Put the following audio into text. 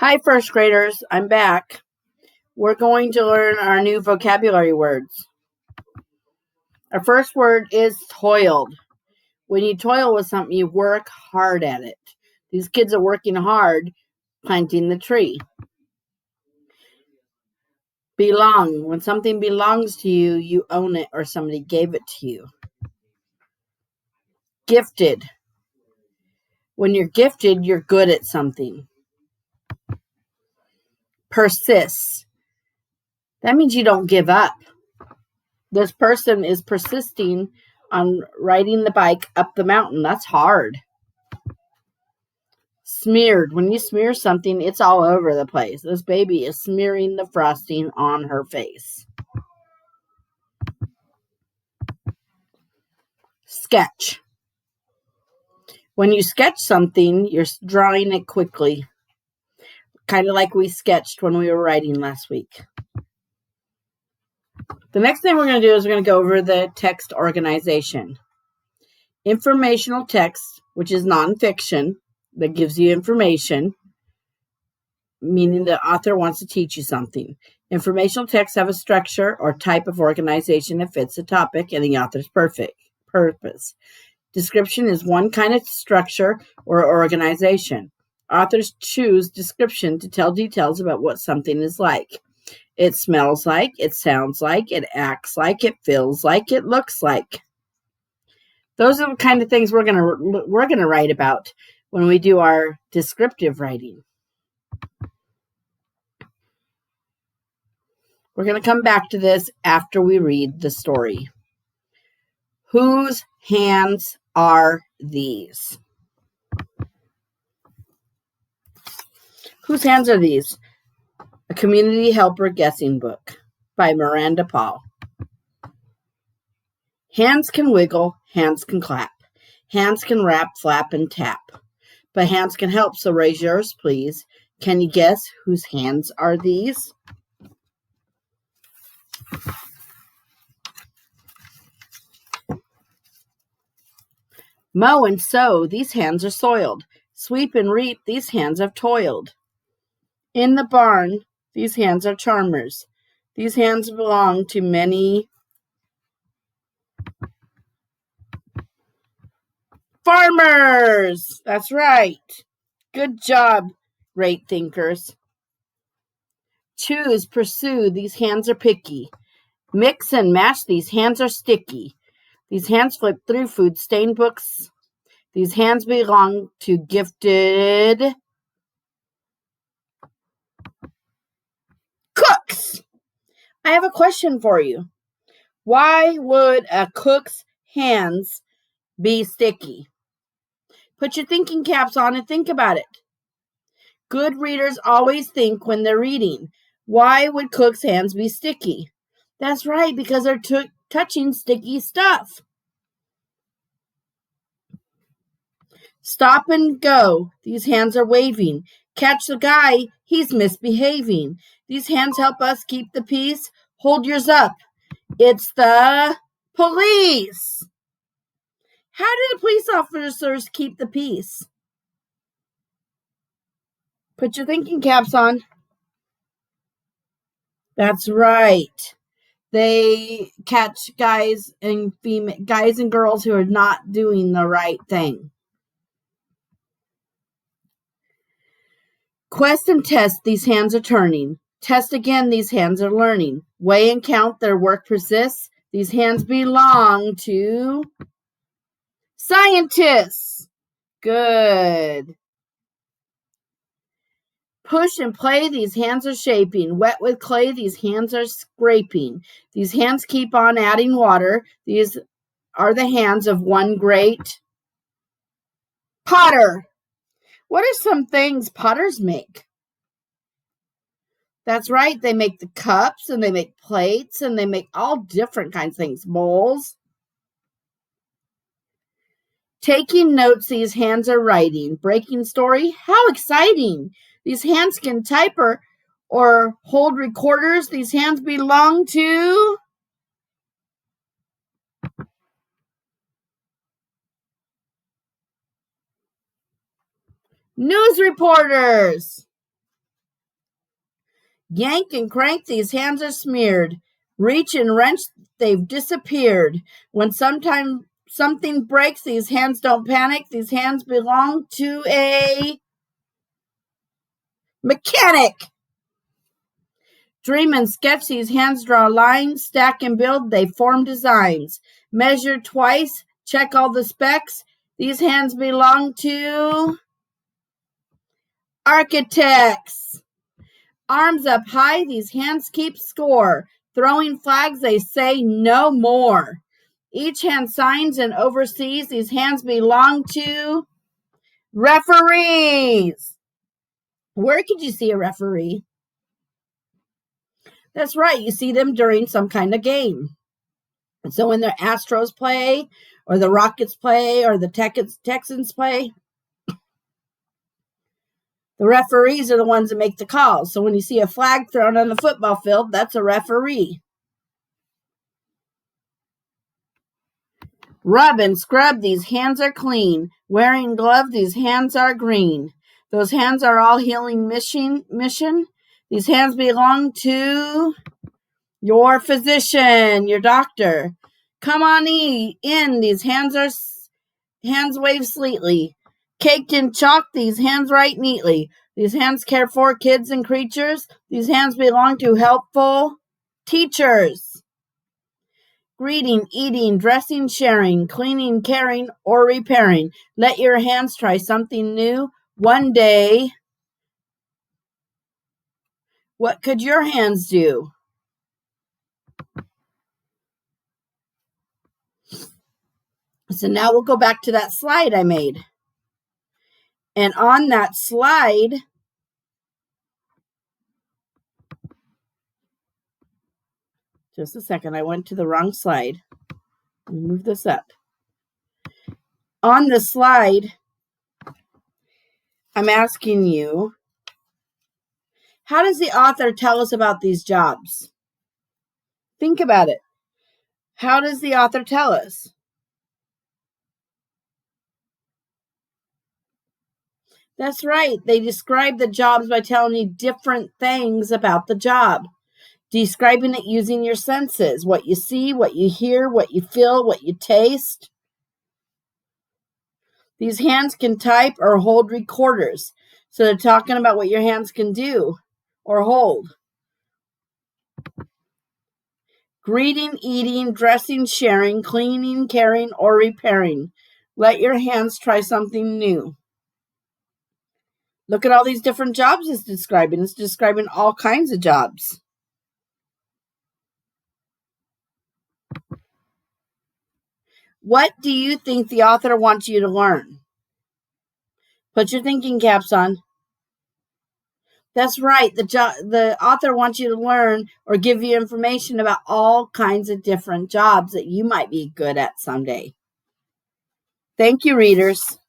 Hi, first graders. I'm back. We're going to learn our new vocabulary words. Our first word is toiled. When you toil with something, you work hard at it. These kids are working hard planting the tree. Belong. When something belongs to you, you own it or somebody gave it to you. Gifted. When you're gifted, you're good at something. Persist. That means you don't give up. This person is persisting on riding the bike up the mountain. That's hard. Smeared. When you smear something, it's all over the place. This baby is smearing the frosting on her face. Sketch. When you sketch something, you're drawing it quickly. Kind of like we sketched when we were writing last week. The next thing we're going to do is we're going to go over the text organization. Informational text, which is nonfiction, that gives you information, meaning the author wants to teach you something. Informational texts have a structure or type of organization that fits the topic and the author's purpose. Description is one kind of structure or organization. Authors choose description to tell details about what something is like. It smells like, it sounds like, it acts like, it feels like, it looks like. Those are the kind of things we're gonna write about when we do our descriptive writing. We're going to come back to this after we read the story. Whose hands are these? Whose hands are these? A Community Helper Guessing Book by Miranda Paul. Hands can wiggle, hands can clap. Hands can rap, flap, and tap. But hands can help, so raise yours, please. Can you guess whose hands are these? Mow and sow, these hands are soiled. Sweep and reap, these hands have toiled. In the barn, these hands are charmers. These hands belong to many farmers. That's right. Good job, great thinkers. Choose, pursue, these hands are picky. Mix and mash, these hands are sticky. These hands flip through food-stained books. These hands belong to gifted cooks. I have a question for you. Why would a cook's hands be sticky? Put your thinking caps on and think about it. Good readers always think when they're reading. Why would cooks' hands be sticky? That's right, because they're touching sticky stuff. Stop and go. These hands are waving. Catch the guy. He's misbehaving. These hands help us keep the peace. Hold yours up. It's the police. How do the police officers keep the peace? Put your thinking caps on. That's right. They catch guys and girls who are not doing the right thing. Quest and test, these hands are turning. Test again, these hands are learning. Weigh and count, their work persists. These hands belong to scientists. Good. Push and play, these hands are shaping. Wet with clay, these hands are scraping. These hands keep on adding water. These are the hands of one great potter. What are some things potters make? That's right. They make the cups and they make plates and they make all different kinds of things. Bowls. Taking notes, these hands are writing. Breaking story, how exciting. These hands can type or hold recorders. These hands belong to news reporters. Yank and crank, these hands are smeared. Reach and wrench, they've disappeared. When sometimes something breaks, these hands don't panic. These hands belong to a mechanic. Dream and sketch, these hands draw lines. Stack and build, they form designs. Measure twice, check all the specs. These hands belong to architects. Arms up high, these hands keep score. Throwing flags, they say no more. Each hand signs and oversees. These hands belong to referees. Where could you see a referee? That's right, you see them during some kind of game. So when the Astros play, or the Rockets play, or the Texans play, the referees are the ones that make the calls. So when you see a flag thrown on the football field, that's a referee. Rub and scrub, these hands are clean. Wearing glove, these hands are green. Those hands are all healing mission. These hands belong to your physician, your doctor. Come on in, these hands wave sleekly. Caked in chalk, these hands write neatly. These hands care for kids and creatures. These hands belong to helpful teachers. Greeting, eating, dressing, sharing, cleaning, caring, or repairing. Let your hands try something new. One day, what could your hands do? So now we'll go back to that slide I made. And on that slide, just a second, I went to the wrong slide. Move this up. On the slide, I'm asking you, how does the author tell us about these jobs? Think about it. How does the author tell us? That's right. They describe the jobs by telling you different things about the job. Describing it using your senses, what you see, what you hear, what you feel, what you taste. These hands can type or hold recorders. So they're talking about what your hands can do or hold. Greeting, eating, dressing, sharing, cleaning, caring, or repairing. Let your hands try something new. Look at all these different jobs it's describing. It's describing all kinds of jobs. What do you think the author wants you to learn? Put your thinking caps on. That's right. The author wants you to learn or give you information about all kinds of different jobs that you might be good at someday. Thank you, readers.